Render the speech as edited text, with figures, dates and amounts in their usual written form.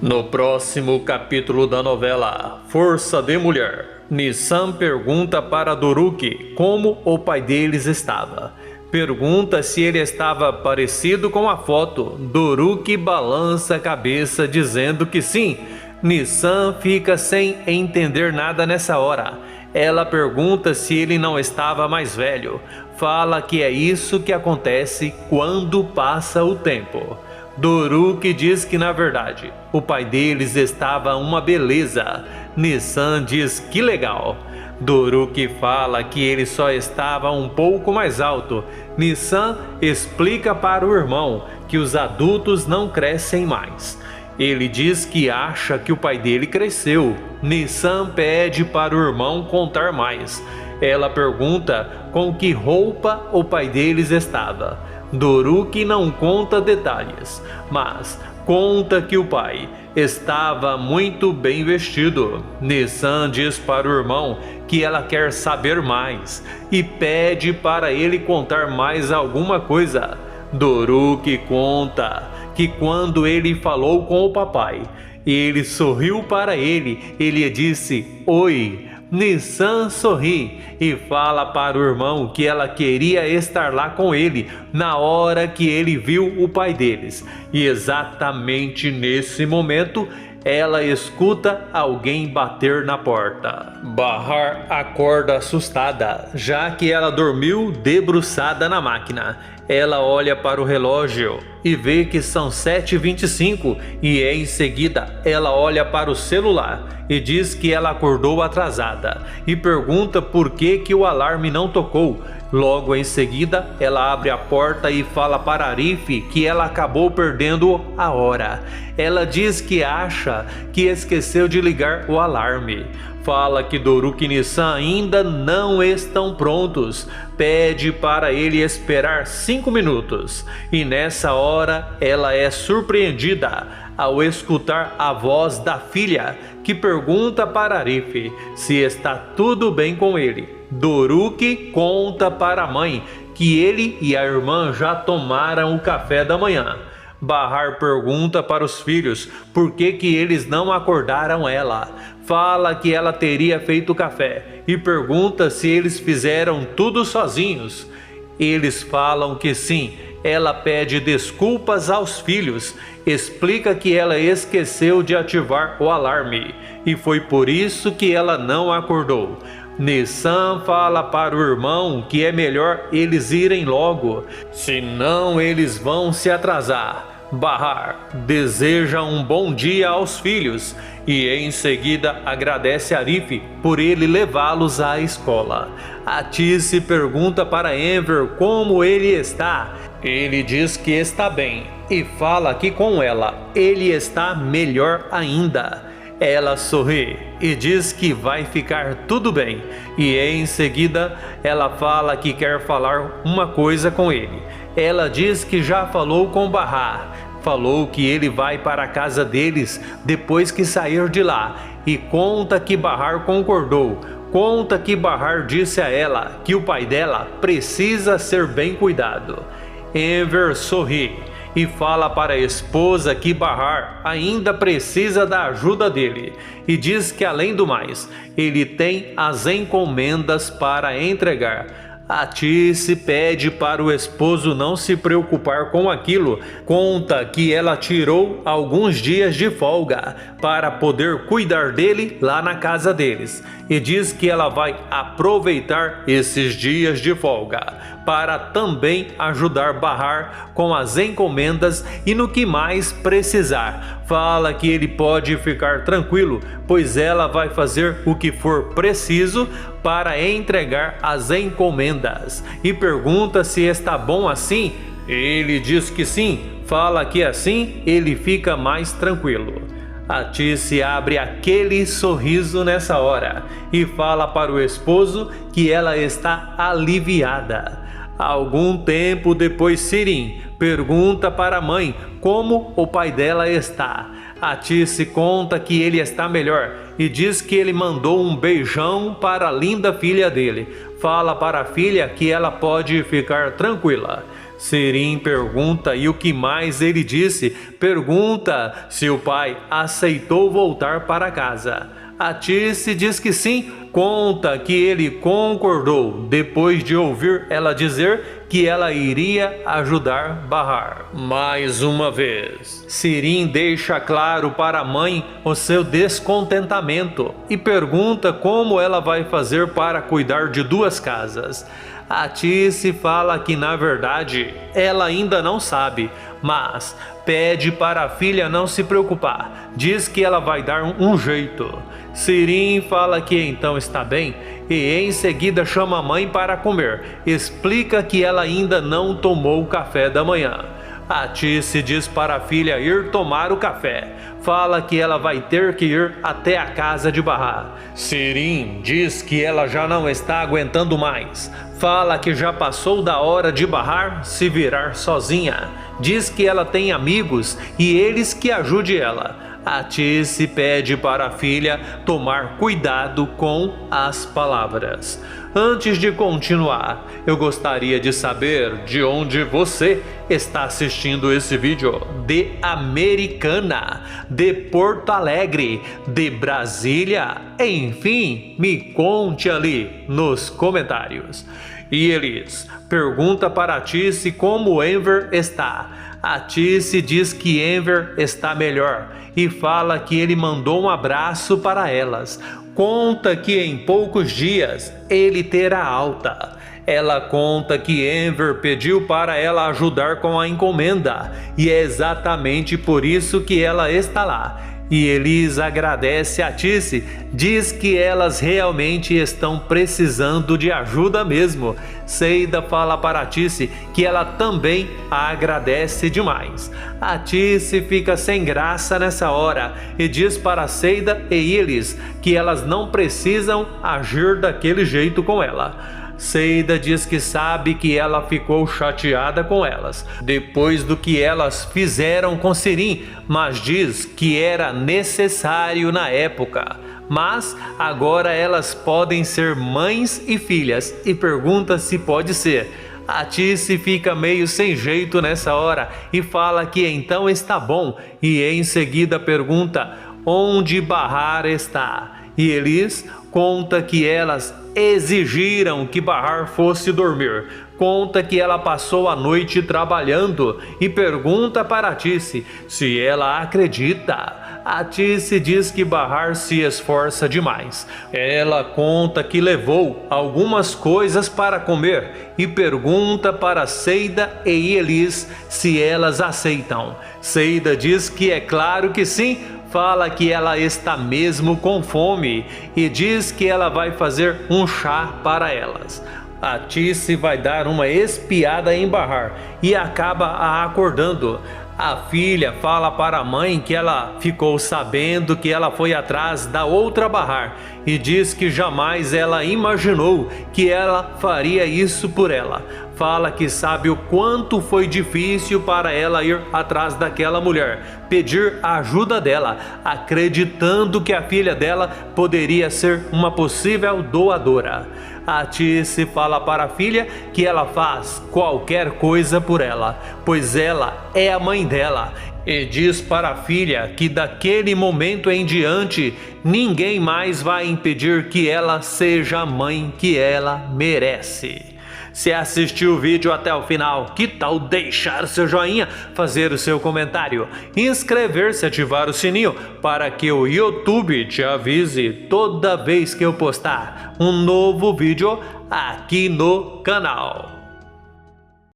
No próximo capítulo da novela Força de Mulher, Nissan pergunta para Doruki como o pai deles estava. Pergunta se ele estava parecido com a foto. Doruki balança a cabeça dizendo que sim. Nissan fica sem entender nada nessa hora. Ela pergunta se ele não estava mais velho. Fala que é isso que acontece quando passa o tempo. Doruki diz que na verdade o pai deles estava uma beleza. Nissan diz que legal. Doruki fala que ele só estava um pouco mais alto. Nissan explica para o irmão que os adultos não crescem mais. Ele diz que acha que o pai dele cresceu. Nissan pede para o irmão contar mais. Ela pergunta com que roupa o pai deles estava. Doruki não conta detalhes, mas conta que o pai estava muito bem vestido. Nissan diz para o irmão que ela quer saber mais e pede para ele contar mais alguma coisa. Doruki conta que quando ele falou com o papai, ele sorriu para ele. Ele disse oi. Nissan sorri e fala para o irmão que ela queria estar lá com ele na hora que ele viu o pai deles. E exatamente nesse momento, ela escuta alguém bater na porta. Bahar acorda assustada, já que ela dormiu debruçada na máquina. Ela olha para o relógio e vê que são 7h25 e em seguida ela olha para o celular e diz que ela acordou atrasada e pergunta por que o alarme não tocou. Logo em seguida ela abre a porta e fala para Arif que ela acabou perdendo a hora. Ela diz que acha que esqueceu de ligar o alarme. Fala que Doruki e Nissan ainda não estão prontos. Pede para ele esperar 5 minutos. E nessa hora ela é surpreendida ao escutar a voz da filha que pergunta para Arif se está tudo bem com ele. Doruki conta para a mãe que ele e a irmã já tomaram o café da manhã. Bahar pergunta para os filhos por que eles não acordaram ela. Fala que ela teria feito café e pergunta se eles fizeram tudo sozinhos. Eles falam que sim. Ela pede desculpas aos filhos, explica que ela esqueceu de ativar o alarme e foi por isso que ela não acordou. Nissan fala para o irmão que é melhor eles irem logo, senão eles vão se atrasar. Bahar deseja um bom dia aos filhos e em seguida agradece a Arif por ele levá-los à escola. Atice pergunta para Enver como ele está. Ele diz que está bem e fala que com ela ele está melhor ainda. Ela sorri e diz que vai ficar tudo bem e em seguida ela fala que quer falar uma coisa com ele. Ela diz que já falou com Bahar, falou que ele vai para a casa deles depois que sair de lá e conta que Bahar concordou. Conta que Bahar disse a ela que o pai dela precisa ser bem cuidado. Enver sorri e fala para a esposa que Bahar ainda precisa da ajuda dele e diz que além do mais, ele tem as encomendas para entregar. Atice pede para o esposo não se preocupar com aquilo. Conta que ela tirou alguns dias de folga para poder cuidar dele lá na casa deles e diz que ela vai aproveitar esses dias de folga para também ajudar Bahar com as encomendas e no que mais precisar. Fala que ele pode ficar tranquilo, pois ela vai fazer o que for preciso para entregar as encomendas e pergunta se está bom assim. Ele diz que sim, fala que assim ele fica mais tranquilo. Atice abre aquele sorriso nessa hora e fala para o esposo que ela está aliviada. Algum tempo depois, Sirin pergunta para a mãe como o pai dela está. Atice conta que ele está melhor e diz que ele mandou um beijão para a linda filha dele. Fala para a filha que ela pode ficar tranquila. Sirim pergunta e o que mais ele disse? Pergunta se o pai aceitou voltar para casa. Atice diz que sim, conta que ele concordou depois de ouvir ela dizer que ela iria ajudar Bahar. Mais uma vez, Sirim deixa claro para a mãe o seu descontentamento e pergunta como ela vai fazer para cuidar de duas casas. Atice fala que na verdade ela ainda não sabe, mas pede para a filha não se preocupar. Diz que ela vai dar um jeito. Sirim fala que então está bem e em seguida chama a mãe para comer. Explica que ela ainda não tomou o café da manhã. Atice diz para a filha ir tomar o café. Fala que ela vai ter que ir até a casa de Bahar. Sirim diz que ela já não está aguentando mais. Fala que já passou da hora de Bahar se virar sozinha. Diz que ela tem amigos e eles que ajudem ela. Atice pede para a filha tomar cuidado com as palavras. Antes de continuar, eu gostaria de saber de onde você está assistindo esse vídeo. De Americana, de Porto Alegre, de Brasília, enfim, me conte ali nos comentários. E eles pergunta para Atice como Enver está. Atice diz que Enver está melhor e fala que ele mandou um abraço para elas. Conta que em poucos dias ele terá alta. Ela conta que Enver pediu para ela ajudar com a encomenda e é exatamente por isso que ela está lá. E Elis agradece a Atice, diz que elas realmente estão precisando de ajuda mesmo. Seida fala para Atice que ela também a agradece demais. Atice fica sem graça nessa hora e diz para Seida e Elis que elas não precisam agir daquele jeito com ela. Seida diz que sabe que ela ficou chateada com elas, depois do que elas fizeram com Sirim, mas diz que era necessário na época. Mas agora elas podem ser mães e filhas e pergunta se pode ser. Atice fica meio sem jeito nessa hora e fala que então está bom e em seguida pergunta onde Bahar está. E Elis conta que elas exigiram que Bahar fosse dormir. Conta que ela passou a noite trabalhando e pergunta para Atice se ela acredita. Atice diz que Bahar se esforça demais. Ela conta que levou algumas coisas para comer e pergunta para Seida e Elis se elas aceitam. Seida diz que é claro que sim. Fala que ela está mesmo com fome e diz que ela vai fazer um chá para elas. Atice vai dar uma espiada em Bahar e acaba a acordando. A filha fala para a mãe que ela ficou sabendo que ela foi atrás da outra Bahar e diz que jamais ela imaginou que ela faria isso por ela. Fala que sabe o quanto foi difícil para ela ir atrás daquela mulher, pedir a ajuda dela, acreditando que a filha dela poderia ser uma possível doadora. Atice fala para a filha que ela faz qualquer coisa por ela, pois ela é a mãe dela. E diz para a filha que daquele momento em diante, ninguém mais vai impedir que ela seja a mãe que ela merece. Se assistiu o vídeo até o final, que tal deixar seu joinha, fazer o seu comentário, inscrever-se e ativar o sininho para que o YouTube te avise toda vez que eu postar um novo vídeo aqui no canal.